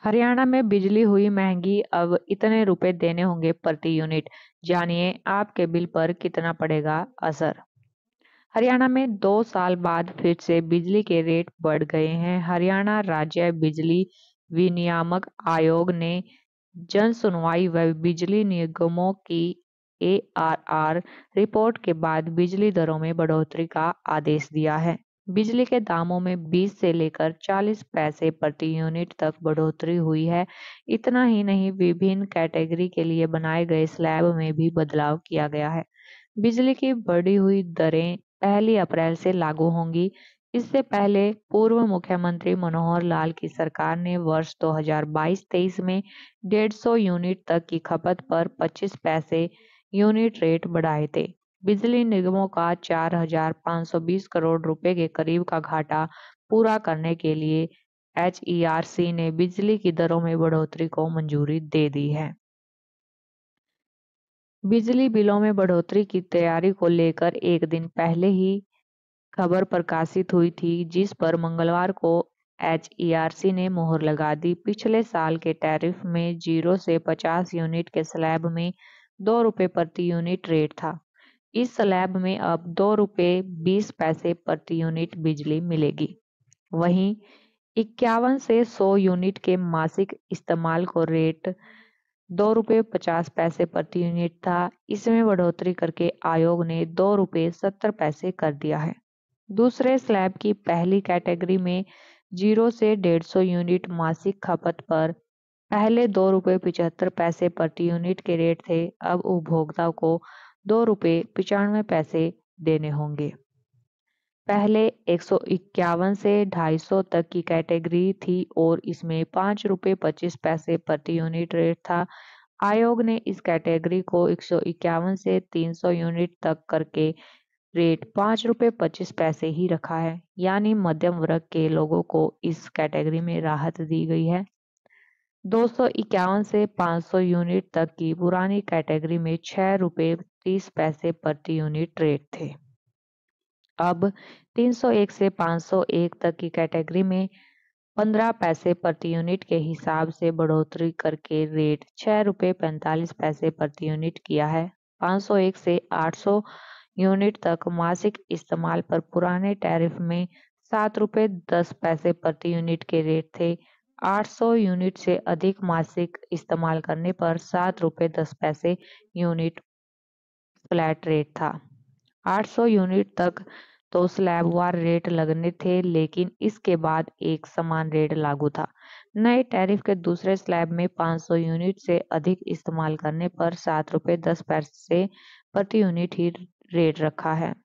हरियाणा में बिजली हुई महंगी, अब इतने रुपए देने होंगे प्रति यूनिट। जानिए आपके बिल पर कितना पड़ेगा असर। हरियाणा में 2 साल बाद फिर से बिजली के रेट बढ़ गए हैं। हरियाणा राज्य बिजली विनियामक आयोग ने जन सुनवाई व बिजली निगमों की ARR रिपोर्ट के बाद बिजली दरों में बढ़ोतरी का आदेश दिया है। बिजली के दामों में 20 से लेकर 40 पैसे प्रति यूनिट तक बढ़ोतरी हुई है। इतना ही नहीं, विभिन्न कैटेगरी के लिए बनाए गए स्लैब में भी बदलाव किया गया है। बिजली की बढ़ी हुई दरें 1 अप्रैल से लागू होंगी। इससे पहले पूर्व मुख्यमंत्री मनोहर लाल की सरकार ने वर्ष 2022-23 में 150 यूनिट तक की खपत पर 25 पैसे यूनिट रेट बढ़ाए थे। बिजली निगमों का 4,520 करोड़ रुपए के करीब का घाटा पूरा करने के लिए HERC ने बिजली की दरों में बढ़ोतरी को मंजूरी दे दी है। बिजली बिलों में बढ़ोतरी की तैयारी को लेकर एक दिन पहले ही खबर प्रकाशित हुई थी, जिस पर मंगलवार को HERC ने मोहर लगा दी। पिछले साल के टैरिफ में 0 से 50 यूनिट के स्लैब में 2 रुपए प्रति यूनिट रेट था। इस स्लैब में अब 2 रुपए 20 पैसे प्रति यूनिट बिजली मिलेगी। वहीं 51 से 100 यूनिट के मासिक इस्तेमाल को रेट 2 रुपए 50 पैसे प्रति यूनिट था। इसमें बढ़ोतरी करके आयोग ने 2 रुपए 70 पैसे कर दिया है। दूसरे स्लैब की पहली कैटेगरी में 0 से 150 यूनिट मासिक खपत पर पहले 2 रुपए 75 पैसे प्रति यूनिट के रेट थे। अब उपभोक्ताओं को 2 रुपए 95 पैसे देने होंगे। पहले 151 से 250 तक की कैटेगरी थी और इसमें 5 रुपए 25 पैसे प्रति यूनिट रेट था। आयोग ने इस कैटेगरी को 151 से 300 यूनिट तक करके रेट 5 रुपए 25 पैसे ही रखा है। यानी मध्यम वर्ग के लोगों को इस कैटेगरी में राहत दी गई है। 251 से 500 यूनिट तक की पुरानी कैटेगरी में 6 रुपए 30 पैसे प्रति यूनिट रेट थे। अब 301 से 501 तक की कैटेगरी में 15 पैसे प्रति यूनिट के हिसाब से बढ़ोतरी करके रेट 6 रुपए 45 पैसे प्रति यूनिट किया है। 501 से 800 यूनिट तक मासिक इस्तेमाल पर पुराने टैरिफ में 7 रुपए 10 पैसे प्रति यूनिट के रेट थे। 800 यूनिट से अधिक मासिक इस्तेमाल करने पर 7 रुपए 10 पैसे यूनिट फ्लैट रेट था। 800 यूनिट तक तो स्लैबवार रेट लगने थे, लेकिन इसके बाद एक समान रेट लागू था। नए टैरिफ के दूसरे स्लैब में 500 यूनिट से अधिक इस्तेमाल करने पर 7 रुपए 10 पैसे प्रति यूनिट ही रेट रखा है।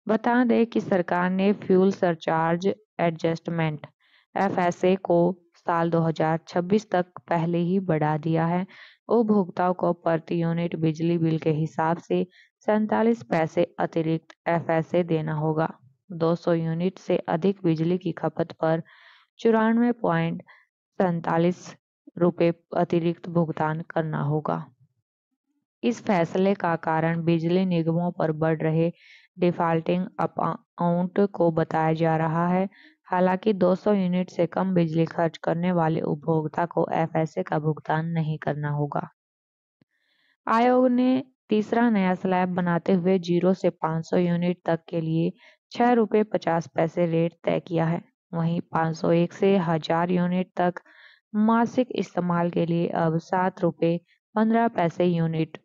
बता दें कि सरकार ने फ्यूल सरचार्ज एडजस्टमेंट FSA को साल 2026 तक पहले ही बढ़ा दिया है। उपभोक्ताओं को प्रति यूनिट बिजली बिल के हिसाब से 47 पैसे अतिरिक्त FSA देना होगा। 200 यूनिट से अधिक बिजली की खपत पर 94.47 रुपए अतिरिक्त भुगतान करना होगा। इस फैसले का कारण बिजली निगमों पर बढ़ रहे डिफॉल्टिंग अमाउंट को बताया जा रहा है। हालांकि 200 यूनिट से कम बिजली खर्च करने वाले उपभोक्ता को FSA का भुगतान नहीं करना होगा। आयोग ने तीसरा नया स्लैब बनाते हुए 0 से 500 यूनिट तक के लिए 6 रुपए 50 पैसे रेट तय किया है। वहीं 501 से 1000 यूनिट तक मासिक इस्तेमाल के लिए अब 7 रुपए 15 पैसे यूनिट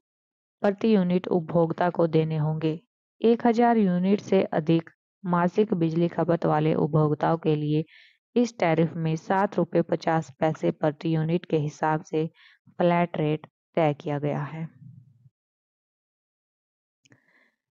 प्रति यूनिट उपभोक्ता को देने होंगे। 1000 यूनिट से अधिक मासिक बिजली खपत वाले उपभोक्ताओं के लिए इस टैरिफ में 7 रुपए 50 पैसे प्रति यूनिट के हिसाब से फ्लैट रेट तय किया गया है।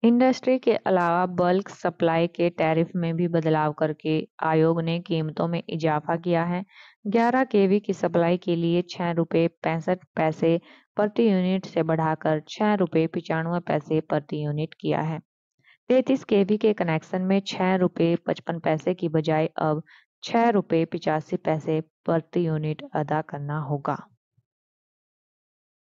इंडस्ट्री के अलावा बल्क सप्लाई के टैरिफ में भी बदलाव करके आयोग ने कीमतों में इजाफा किया है। 11 kV की सप्लाई के लिए 6 रुपए 65 पैसे प्रति यूनिट से बढ़ाकर 6 रुपए 95 पैसे प्रति यूनिट किया है। 33 kV के कनेक्शन में 6 रुपए 55 पैसे की बजाय अब 6 रुपए 85 पैसे प्रति यूनिट अदा करना होगा।